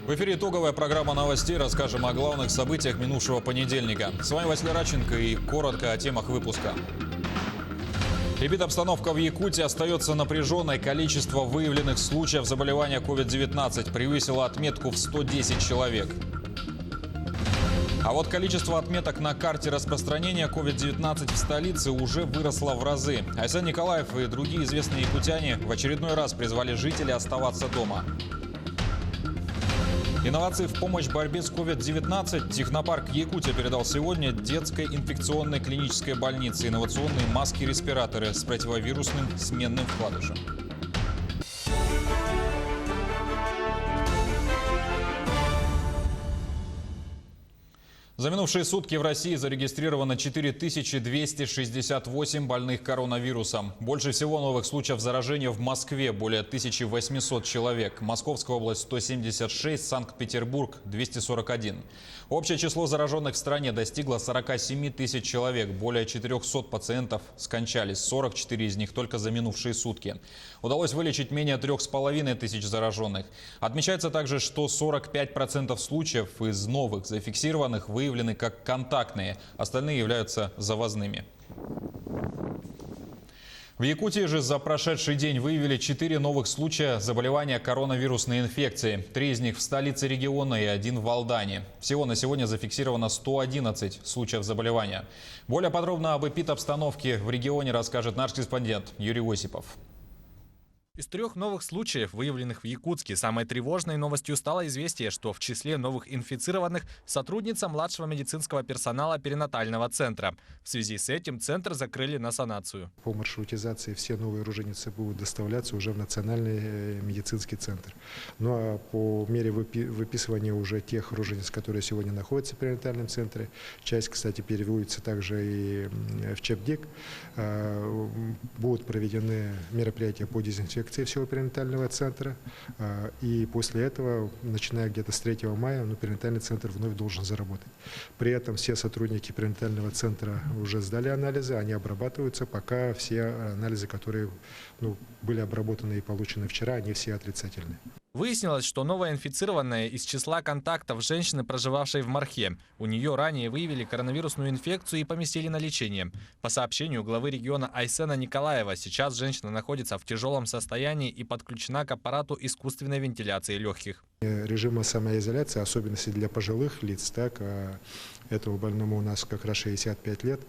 В эфире итоговая программа новостей. Расскажем о главных событиях минувшего понедельника. С вами Василий Радченко и коротко о темах выпуска. Эпидобстановка в Якутии остается напряженной. Количество выявленных случаев заболевания COVID-19 превысило отметку в 110 человек. А вот количество отметок на карте распространения COVID-19 в столице уже выросло в разы. Айсен Николаев и другие известные якутяне в очередной раз призвали жителей оставаться дома. Инновации в помощь борьбе с COVID-19 Технопарк Якутия передал сегодня детской инфекционной клинической больнице инновационные маски-респираторы с противовирусным сменным вкладышем. За минувшие сутки в России зарегистрировано 4268 больных коронавирусом. Больше всего новых случаев заражения в Москве – более 1800 человек. Московская область – 176, Санкт-Петербург – 241. Общее число зараженных в стране достигло 47 тысяч человек. Более 400 пациентов скончались, 44 из них только за минувшие сутки. Удалось вылечить менее 3500 зараженных. Отмечается также, что 45% случаев из новых зафиксированных выявлены как контактные, остальные являются завозными. В Якутии же за прошедший день выявили 4 новых случая заболевания коронавирусной инфекцией. 3 из них в столице региона и 1 в Алдане. Всего на сегодня зафиксировано 111 случаев заболевания. Более подробно об эпидобстановке в регионе расскажет наш корреспондент Юрий Осипов. Из 3 новых случаев, выявленных в Якутске, самой тревожной новостью стало известие, что в числе новых инфицированных сотрудница младшего медицинского персонала перинатального центра. В связи с этим центр закрыли на санацию. По маршрутизации все новые роженицы будут доставляться уже в Национальный медицинский центр. Ну а по мере выписывания уже тех рожениц, которые сегодня находятся в перинатальном центре, часть, кстати, переводится также и в ЧЕПДИК, будут проведены мероприятия по дезинфекции всего перинатального центра. И после этого, начиная где-то с 3 мая, перинатальный центр вновь должен заработать. При этом все сотрудники перинатального центра уже сдали анализы, они обрабатываются, пока все анализы, которые были обработаны и получены вчера, они все отрицательные. Выяснилось, что новая инфицированная из числа контактов женщины, проживавшей в Мархе. У нее ранее выявили коронавирусную инфекцию и поместили на лечение. По сообщению главы региона Айсена Николаева, сейчас женщина находится в тяжелом состоянии и подключена к аппарату искусственной вентиляции легких. Режима самоизоляции, особенности для пожилых лиц, этого больному у нас как раз 65 лет,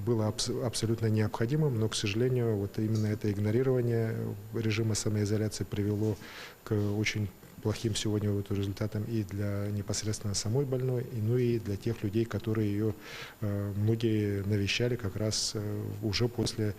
было абсолютно необходимым, но, к сожалению, вот именно это игнорирование режима самоизоляции привело к очень плохим сегодня результатам и для непосредственно самой больной, и для тех людей, которые ее многие навещали как раз уже после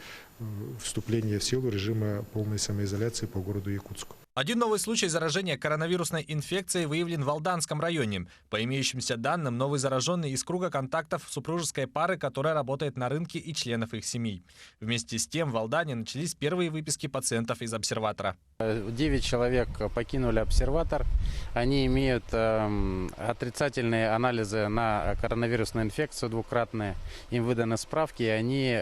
вступления в силу режима полной самоизоляции по городу Якутску. Один новый случай заражения коронавирусной инфекцией выявлен в Алданском районе. По имеющимся данным, новый зараженный из круга контактов супружеской пары, которая работает на рынке, и членов их семей. Вместе с тем в Алдане начались первые выписки пациентов из обсерватора. 9 человек покинули обсерватор. Они имеют отрицательные анализы на коронавирусную инфекцию двукратные. Им выданы справки, и они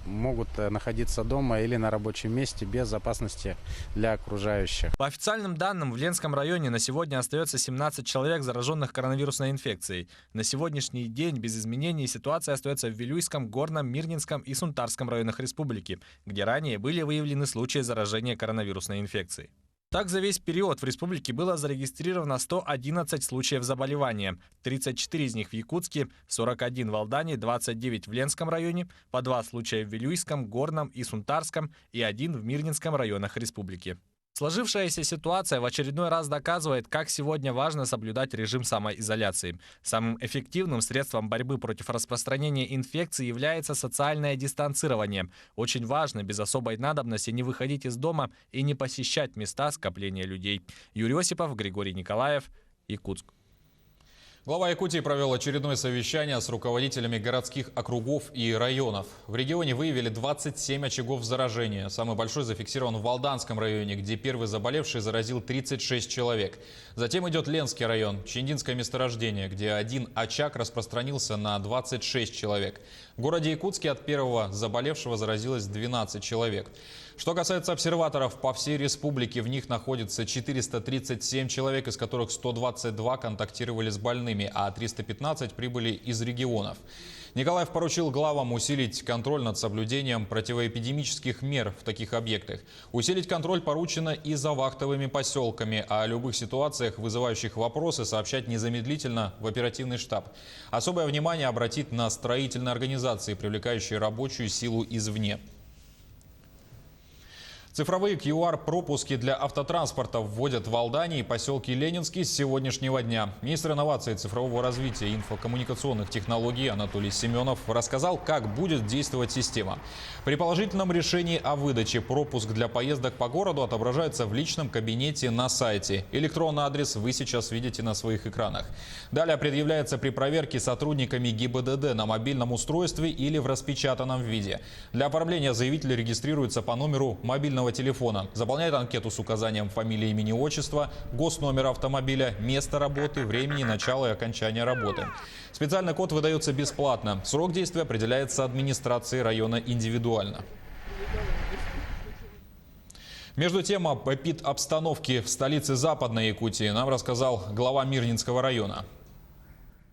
могут находиться дома или на рабочем месте без опасности для окружающих. По официальным данным, в Ленском районе на сегодня остается 17 человек, зараженных коронавирусной инфекцией. На сегодняшний день без изменений ситуация остается в Вилюйском, Горном, Мирнинском и Сунтарском районах республики, где ранее были выявлены случаи заражения коронавирусной инфекцией. Так, за весь период в республике было зарегистрировано 111 случаев заболевания. 34 из них в Якутске, 41 в Алдане, 29 в Ленском районе, по 2 случая в Вилюйском, Горном и Сунтарском и 1 в Мирнинском районах республики. Сложившаяся ситуация в очередной раз доказывает, как сегодня важно соблюдать режим самоизоляции. Самым эффективным средством борьбы против распространения инфекции является социальное дистанцирование. Очень важно без особой надобности не выходить из дома и не посещать места скопления людей. Юрий Осипов, Григорий Николаев, Якутск. Глава Якутии провел очередное совещание с руководителями городских округов и районов. В регионе выявили 27 очагов заражения. Самый большой зафиксирован в Валданском районе, где первый заболевший заразил 36 человек. Затем идет Ленский район, Чиндинское месторождение, где один очаг распространился на 26 человек. В городе Якутске от первого заболевшего заразилось 12 человек. Что касается обсерваторов, по всей республике в них находится 437 человек, из которых 122 контактировали с больными, а 315 прибыли из регионов. Николаев поручил главам усилить контроль над соблюдением противоэпидемических мер в таких объектах. Усилить контроль поручено и за вахтовыми поселками, а о любых ситуациях, вызывающих вопросы, сообщать незамедлительно в оперативный штаб. Особое внимание обратить на строительные организации, привлекающие рабочую силу извне. Цифровые QR-пропуски для автотранспорта вводят в Алдане и поселке Ленинский с сегодняшнего дня. Министр инноваций, цифрового развития и инфокоммуникационных технологий Анатолий Семенов рассказал, как будет действовать система. При положительном решении о выдаче пропуск для поездок по городу отображается в личном кабинете на сайте. Электронный адрес вы сейчас видите на своих экранах. Далее предъявляется при проверке сотрудниками ГИБДД на мобильном устройстве или в распечатанном виде. Для оформления заявитель регистрируется по номеру мобильного телефона, заполняет анкету с указанием фамилии, имени, отчества, госномера автомобиля, места работы, времени начала и окончания работы. Специальный код выдается бесплатно. Срок действия определяется администрацией района индивидуально. Между тем, об эпид-обстановке в столице Западной Якутии нам рассказал глава Мирнинского района.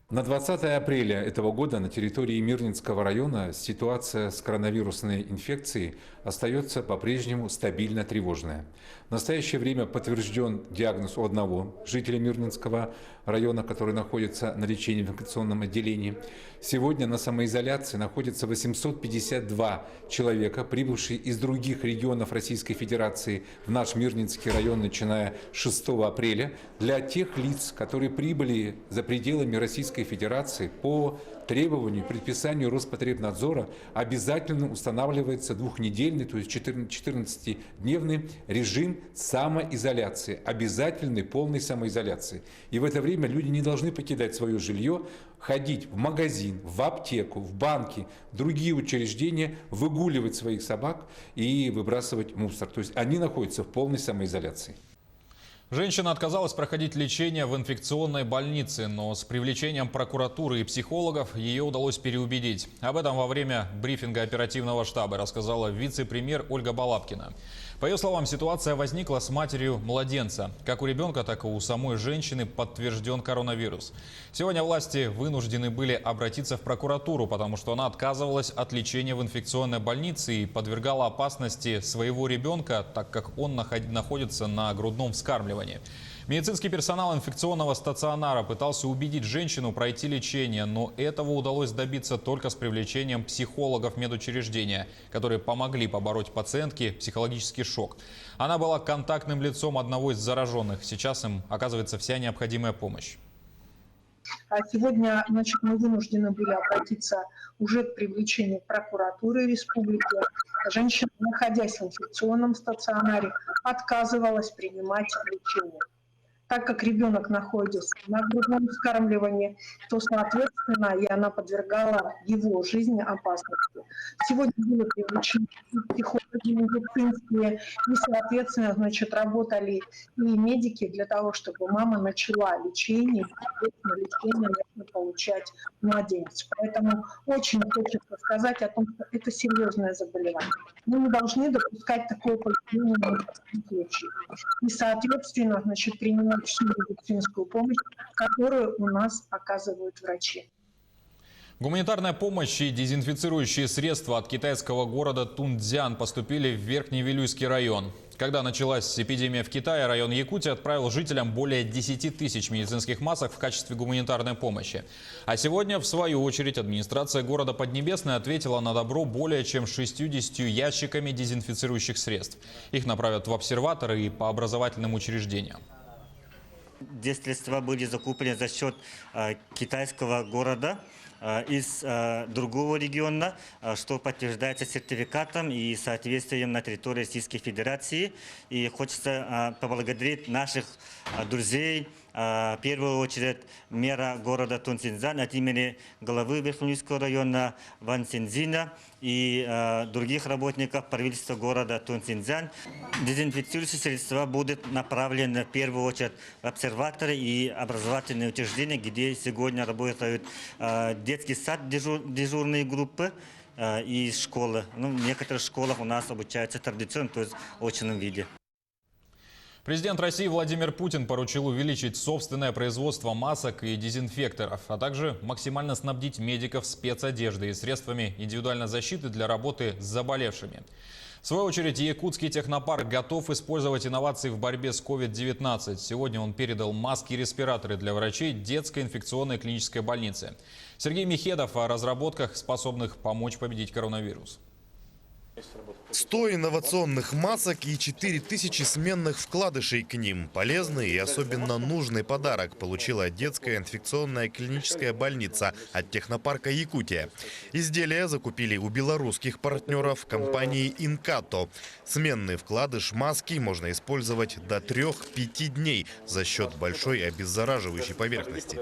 На 20 апреля этого года на территории Мирнинского района ситуация с коронавирусной инфекцией остается по-прежнему стабильно тревожная. В настоящее время подтвержден диагноз у одного жителя Мирнинского района, который находится на лечении в инфекционном отделении. Сегодня на самоизоляции находится 852 человека, прибывшие из других регионов Российской Федерации в наш Мирнинский район, начиная с 6 апреля. Для тех лиц, которые прибыли за пределами Российской Федерации, по требованию, предписанию Роспотребнадзора обязательно устанавливается двухнедельный, то есть 14-дневный режим самоизоляции, обязательной полной самоизоляции. И в это время люди не должны покидать свое жилье, ходить в магазин, в аптеку, в банки, в другие учреждения, выгуливать своих собак и выбрасывать мусор. То есть они находятся в полной самоизоляции. Женщина отказалась проходить лечение в инфекционной больнице, но с привлечением прокуратуры и психологов ее удалось переубедить. Об этом во время брифинга оперативного штаба рассказала вице-премьер Ольга Балабкина. По ее словам, ситуация возникла с матерью младенца. Как у ребенка, так и у самой женщины подтвержден коронавирус. Сегодня власти вынуждены были обратиться в прокуратуру, потому что она отказывалась от лечения в инфекционной больнице и подвергала опасности своего ребенка, так как он находится на грудном вскармливании. Медицинский персонал инфекционного стационара пытался убедить женщину пройти лечение, но этого удалось добиться только с привлечением психологов медучреждения, которые помогли побороть пациентке психологический шок. Она была контактным лицом одного из зараженных. Сейчас им оказывается вся необходимая помощь. Сегодня, мы вынуждены были обратиться уже к привлечению прокуратуры республики. Женщина, находясь в инфекционном стационаре, отказывалась принимать лечение. Так как ребенок находится на грудном вскармливании, то, соответственно, и она подвергала его жизни опасности. Сегодня были привлечены психологи медицинские, и, соответственно, работали и медики для того, чтобы мама начала лечение, и, соответственно, лечение можно получать младенец. Поэтому очень хочется сказать о том, что это серьезное заболевание. Мы не должны допускать такого поведения в никаком случае. И, соответственно, принимать всю медицинскую помощь, которую у нас оказывают врачи. Гуманитарная помощь и дезинфицирующие средства от китайского города Тунцзян поступили в Верхний Вилюйский район. Когда началась эпидемия в Китае, район Якутии отправил жителям более 10 тысяч медицинских масок в качестве гуманитарной помощи. А сегодня, в свою очередь, администрация города Поднебесной ответила на добро более чем 60 ящиками дезинфицирующих средств. Их направят в обсерваторы и по образовательным учреждениям. Здесь средства были закуплены за счет китайского города из другого региона, что подтверждается сертификатом и соответствием на территории Российской Федерации. И хочется поблагодарить наших друзей, В первую очередь мэра города Тунсинзян от имени главы Верхнеудинского района Ван Синзина и других работников правительства города Тунсинзян. Дезинфицирующие средства будут направлены в первую очередь в обсерваторы и образовательные учреждения, где сегодня работают детский сад, дежурные группы и школы. Ну, в некоторых школах у нас обучаются традиционно, то есть в очном виде. Президент России Владимир Путин поручил увеличить собственное производство масок и дезинфекторов, а также максимально снабдить медиков спецодеждой и средствами индивидуальной защиты для работы с заболевшими. В свою очередь, якутский технопарк готов использовать инновации в борьбе с COVID-19. Сегодня он передал маски и респираторы для врачей детской инфекционной клинической больницы. Сергей Михедов о разработках, способных помочь победить коронавирус. 100 инновационных масок и 4000 сменных вкладышей к ним. Полезный и особенно нужный подарок получила детская инфекционная клиническая больница от технопарка «Якутия». Изделия закупили у белорусских партнеров компании «Инкато». Сменный вкладыш маски можно использовать до 3-5 дней за счет большой обеззараживающей поверхности.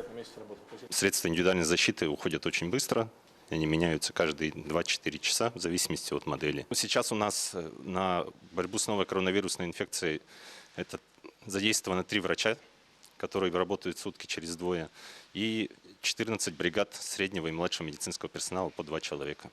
Средства индивидуальной защиты уходят очень быстро. Они меняются каждые 2-4 часа в зависимости от модели. Сейчас у нас на борьбу с новой коронавирусной инфекцией это задействовано 3 врача, которые работают сутки через двое, и 14 бригад среднего и младшего медицинского персонала по 2 человека.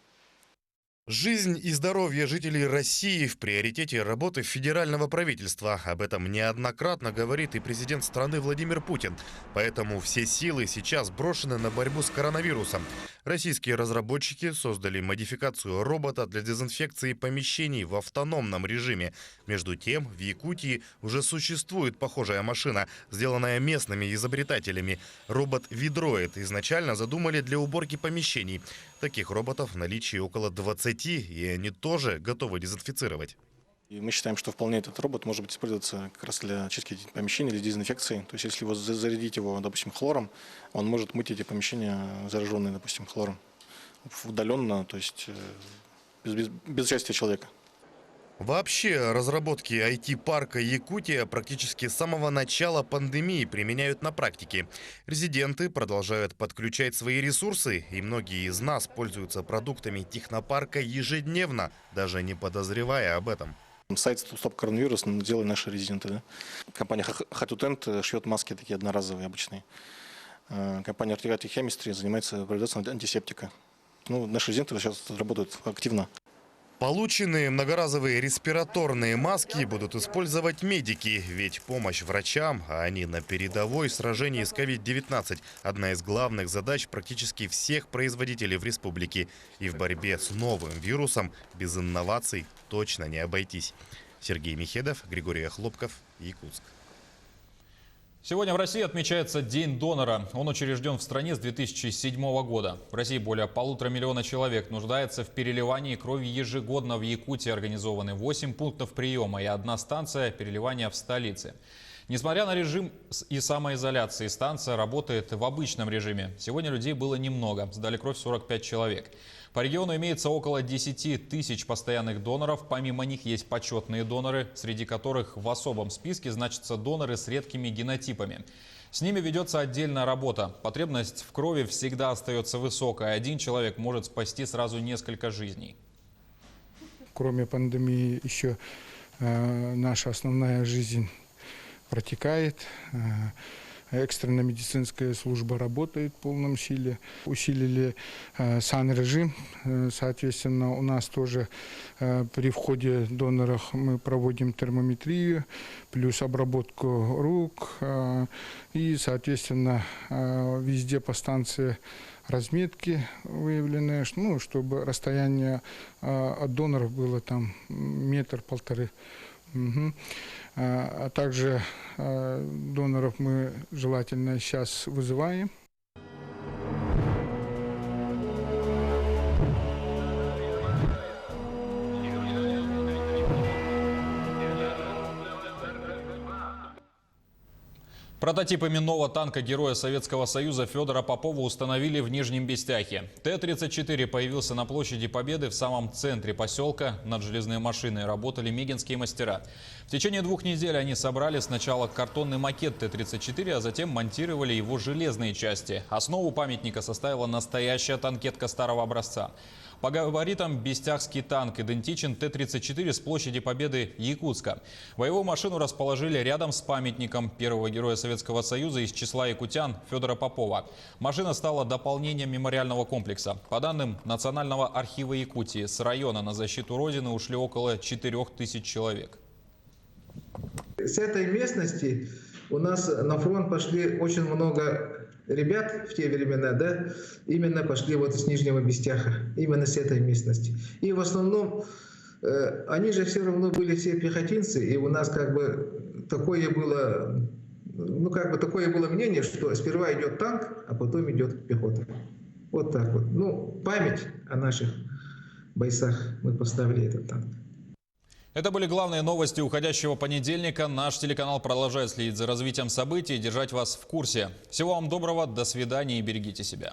Жизнь и здоровье жителей России в приоритете работы федерального правительства. Об этом неоднократно говорит и президент страны Владимир Путин. Поэтому все силы сейчас брошены на борьбу с коронавирусом. Российские разработчики создали модификацию робота для дезинфекции помещений в автономном режиме. Между тем, в Якутии уже существует похожая машина, сделанная местными изобретателями. Робот «Видроид» изначально задумали для уборки помещений. Таких роботов в наличии около 20, и они тоже готовы дезинфицировать. И мы считаем, что вполне этот робот может быть использоваться как раз для очистки помещений, для дезинфекции. То есть если зарядить его, допустим, хлором, он может мыть эти помещения, зараженные, допустим, хлором, удаленно, то есть без участия человека. Вообще, разработки IT-парка «Якутия» практически с самого начала пандемии применяют на практике. Резиденты продолжают подключать свои ресурсы, и многие из нас пользуются продуктами технопарка ежедневно, даже не подозревая об этом. Сайт «Стоп коронавирус» делают наши резиденты. Да? Компания «Хатутент» шьет маски такие одноразовые, обычные. Компания «Артигати Хемистри» занимается производством антисептика. Наши резиденты сейчас работают активно. Полученные многоразовые респираторные маски будут использовать медики, ведь помощь врачам, а они на передовой в сражении с COVID-19 – одна из главных задач практически всех производителей в республике. И в борьбе с новым вирусом без инноваций точно не обойтись. Сергей Михедов, Григорий Хлопков, Якутск. Сегодня в России отмечается День донора. Он учрежден в стране с 2007 года. В России более 1,5 миллиона человек нуждается в переливании крови ежегодно. В Якутии организованы 8 пунктов приема и 1 станция переливания в столице. Несмотря на режим и самоизоляции, станция работает в обычном режиме. Сегодня людей было немного. Сдали кровь 45 человек. По региону имеется около 10 тысяч постоянных доноров. Помимо них есть почетные доноры, среди которых в особом списке значатся доноры с редкими генотипами. С ними ведется отдельная работа. Потребность в крови всегда остается высокой. Один человек может спасти сразу несколько жизней. Кроме пандемии еще наша основная жизнь протекает. Экстренная медицинская служба работает в полном силе. Усилили санрежим. Соответственно, у нас тоже при входе доноров мы проводим термометрию, плюс обработку рук. И, соответственно, везде по станции разметки выявлены, чтобы расстояние от доноров было там 1-1,5 метра. А также доноров мы желательно сейчас вызываем. Прототип именного танка Героя Советского Союза Федора Попова установили в Нижнем Бестяхе. Т-34 появился на площади Победы в самом центре поселка. Над железной машиной работали мигинские мастера. В течение 2 недель они собрали сначала картонный макет Т-34, а затем монтировали его железные части. Основу памятника составила настоящая танкетка старого образца. По габаритам бестяхский танк идентичен Т-34 с площади Победы Якутска. Боевую машину расположили рядом с памятником первого Героя Советского Союза из числа якутян Федора Попова. Машина стала дополнением мемориального комплекса. По данным Национального архива Якутии, с района на защиту Родины ушли около 4000 человек. С этой местности у нас на фронт пошли очень много ребят в те времена, да, именно пошли вот с Нижнего Бестяха, именно с этой местности. И в основном они же все равно были все пехотинцы, и у нас как бы такое было, такое было мнение, что сперва идет танк, а потом идет пехота. Вот так вот. Ну, память о наших бойцах мы поставили этот танк. Это были главные новости уходящего понедельника. Наш телеканал продолжает следить за развитием событий и держать вас в курсе. Всего вам доброго, до свидания и берегите себя.